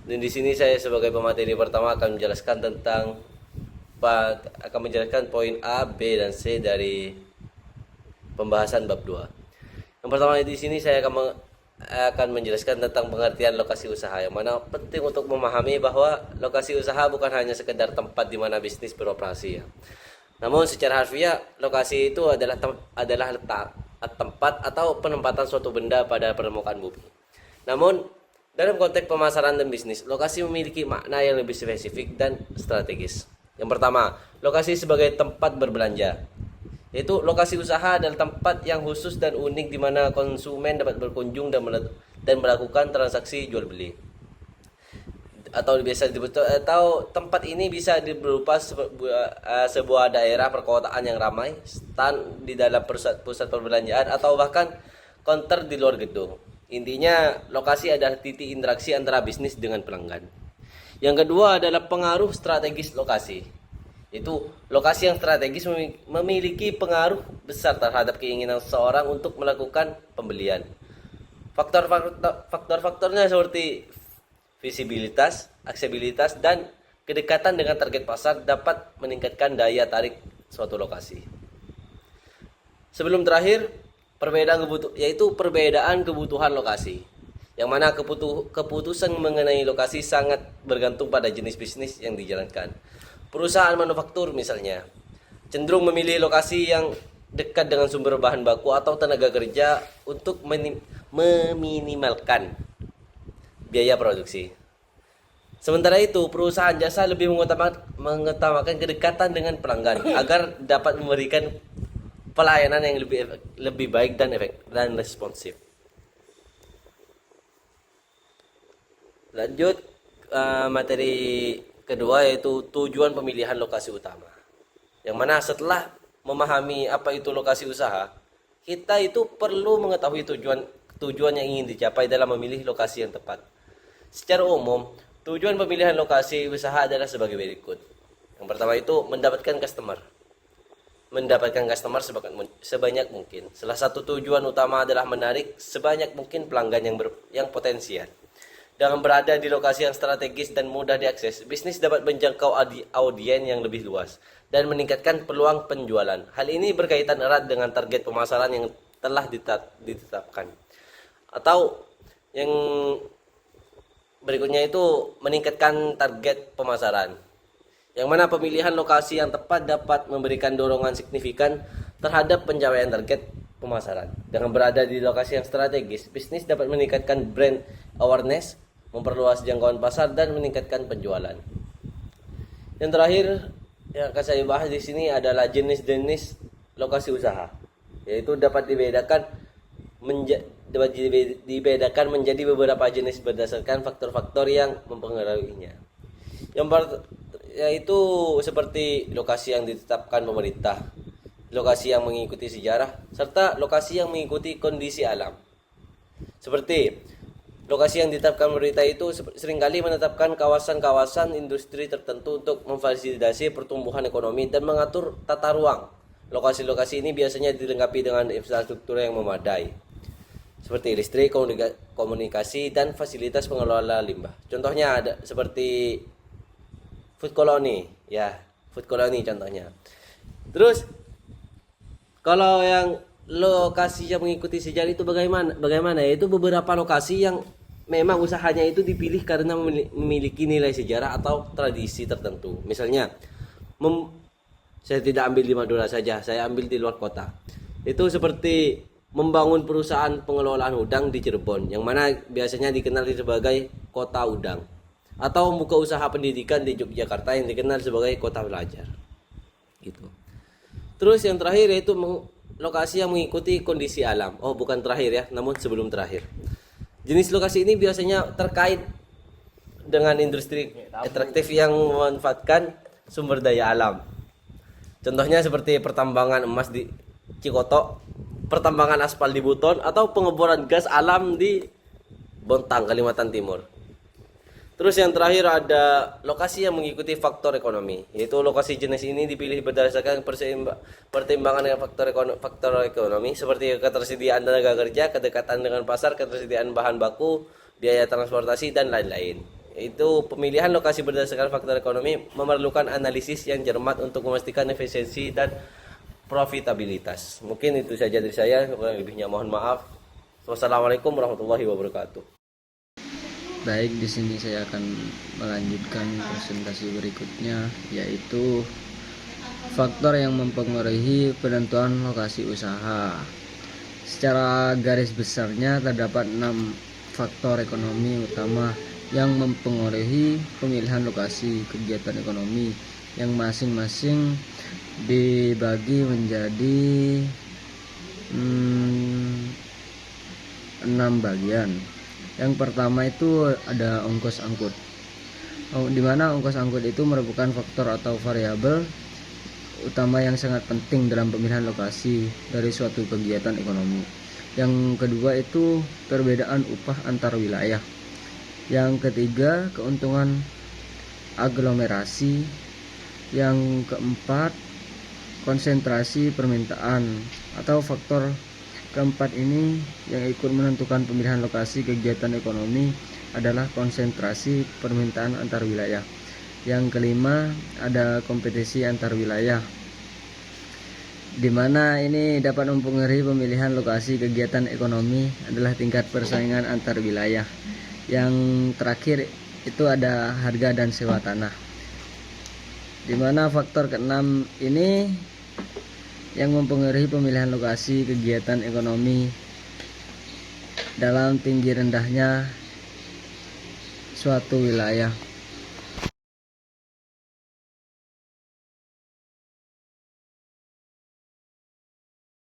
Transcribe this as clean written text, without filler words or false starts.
Dan di sini saya sebagai pemateri pertama akan menjelaskan poin A, B, dan C dari pembahasan bab 2. Yang pertama di sini saya akan menjelaskan tentang pengertian lokasi usaha, yang mana penting untuk memahami bahwa lokasi usaha bukan hanya sekedar tempat di mana bisnis beroperasi ya. Namun secara harfiah lokasi itu adalah letak tempat atau penempatan suatu benda pada permukaan bumi. Namun dalam konteks pemasaran dan bisnis, lokasi memiliki makna yang lebih spesifik dan strategis. Yang pertama, lokasi sebagai tempat berbelanja. Yaitu lokasi usaha adalah tempat yang khusus dan unik di mana konsumen dapat berkunjung dan melakukan transaksi jual beli. Atau tempat ini bisa berupa sebuah daerah perkotaan yang ramai, stand di dalam pusat perbelanjaan, atau bahkan counter di luar gedung. Intinya, lokasi adalah titik interaksi antara bisnis dengan pelanggan. Yang kedua adalah pengaruh strategis lokasi. Itu lokasi yang strategis memiliki pengaruh besar terhadap keinginan seseorang untuk melakukan pembelian. Faktor-faktornya seperti visibilitas, aksesibilitas, dan kedekatan dengan target pasar dapat meningkatkan daya tarik suatu lokasi. Sebelum terakhir, perbedaan kebutuhan lokasi, yang mana keputusan mengenai lokasi sangat bergantung pada jenis bisnis yang dijalankan. Perusahaan manufaktur misalnya cenderung memilih lokasi yang dekat dengan sumber bahan baku atau tenaga kerja untuk meminimalkan biaya produksi. Sementara itu, perusahaan jasa lebih mengutamakan kedekatan dengan pelanggan agar dapat memberikan pelayanan yang lebih baik dan responsif. Lanjut materi kedua, yaitu tujuan pemilihan lokasi utama. Yang mana setelah memahami apa itu lokasi usaha, kita itu perlu mengetahui tujuan yang ingin dicapai dalam memilih lokasi yang tepat. Secara umum, tujuan pemilihan lokasi usaha adalah sebagai berikut. Yang pertama itu mendapatkan customer sebanyak mungkin. Salah satu tujuan utama adalah menarik sebanyak mungkin pelanggan yang potensial. Dengan berada di lokasi yang strategis dan mudah diakses, bisnis dapat menjangkau audiens yang lebih luas dan meningkatkan peluang penjualan. Hal ini berkaitan erat dengan target pemasaran yang telah ditetapkan. Atau yang berikutnya itu meningkatkan target pemasaran, yang mana pemilihan lokasi yang tepat dapat memberikan dorongan signifikan terhadap pencapaian target pemasaran. Dengan berada di lokasi yang strategis, bisnis dapat meningkatkan brand awareness, memperluas jangkauan pasar, dan meningkatkan penjualan. Yang terakhir yang akan saya bahas di sini adalah jenis-jenis lokasi usaha, yaitu dapat dibedakan menjadi beberapa jenis berdasarkan faktor-faktor yang mempengaruhinya. Yaitu seperti lokasi yang ditetapkan pemerintah, lokasi yang mengikuti sejarah, serta lokasi yang mengikuti kondisi alam. Seperti lokasi yang ditetapkan pemerintah itu seringkali menetapkan kawasan-kawasan industri tertentu untuk memfasilitasi pertumbuhan ekonomi dan mengatur tata ruang. Lokasi-lokasi ini biasanya dilengkapi dengan infrastruktur yang memadai, seperti listrik, komunikasi, dan fasilitas pengelola limbah. Contohnya ada seperti food colony contohnya. Terus kalau yang lokasi yang mengikuti sejarah itu bagaimana? Yaitu beberapa lokasi yang memang usahanya itu dipilih karena memiliki nilai sejarah atau tradisi tertentu. Misalnya, saya tidak ambil di Madura saja, saya ambil di luar kota. Itu seperti membangun perusahaan pengelolaan udang di Cirebon, yang mana biasanya dikenal sebagai kota udang, atau membuka usaha pendidikan di Yogyakarta yang dikenal sebagai kota belajar. Gitu. Terus yang terakhir yaitu lokasi yang mengikuti kondisi alam. Oh, bukan terakhir ya, namun sebelum terakhir. Jenis lokasi ini biasanya terkait dengan industri ekstraktif yang memanfaatkan sumber daya alam. Contohnya seperti pertambangan emas di Cikoto, pertambangan aspal di Buton, atau pengeboran gas alam di Bontang, Kalimantan Timur. Terus yang terakhir ada lokasi yang mengikuti faktor ekonomi, yaitu lokasi jenis ini dipilih berdasarkan pertimbangan dengan faktor ekonomi seperti ketersediaan tenaga kerja, kedekatan dengan pasar, ketersediaan bahan baku, biaya transportasi, dan lain-lain. Itu pemilihan lokasi berdasarkan faktor ekonomi memerlukan analisis yang cermat untuk memastikan efisiensi dan profitabilitas. Mungkin itu saja dari saya, kurang lebihnya mohon maaf. Wassalamualaikum warahmatullahi wabarakatuh. Baik, di sini saya akan melanjutkan presentasi berikutnya, yaitu faktor yang mempengaruhi penentuan lokasi usaha. Secara garis besarnya terdapat 6 faktor ekonomi utama yang mempengaruhi pemilihan lokasi kegiatan ekonomi, yang masing-masing dibagi menjadi 6 bagian. Yang pertama itu ada ongkos angkut, di mana ongkos angkut itu merupakan faktor atau variabel utama yang sangat penting dalam pemilihan lokasi dari suatu kegiatan ekonomi. Yang kedua itu perbedaan upah antar wilayah. Yang ketiga keuntungan aglomerasi. Yang keempat konsentrasi permintaan, atau faktor keempat ini yang ikut menentukan pemilihan lokasi kegiatan ekonomi adalah konsentrasi permintaan antar wilayah. Yang kelima ada kompetisi antar wilayah, di mana ini dapat mempengaruhi pemilihan lokasi kegiatan ekonomi adalah tingkat persaingan antar wilayah. Yang terakhir itu ada harga dan sewa tanah, di mana faktor keenam ini yang mempengaruhi pemilihan lokasi kegiatan ekonomi dalam tinggi rendahnya suatu wilayah.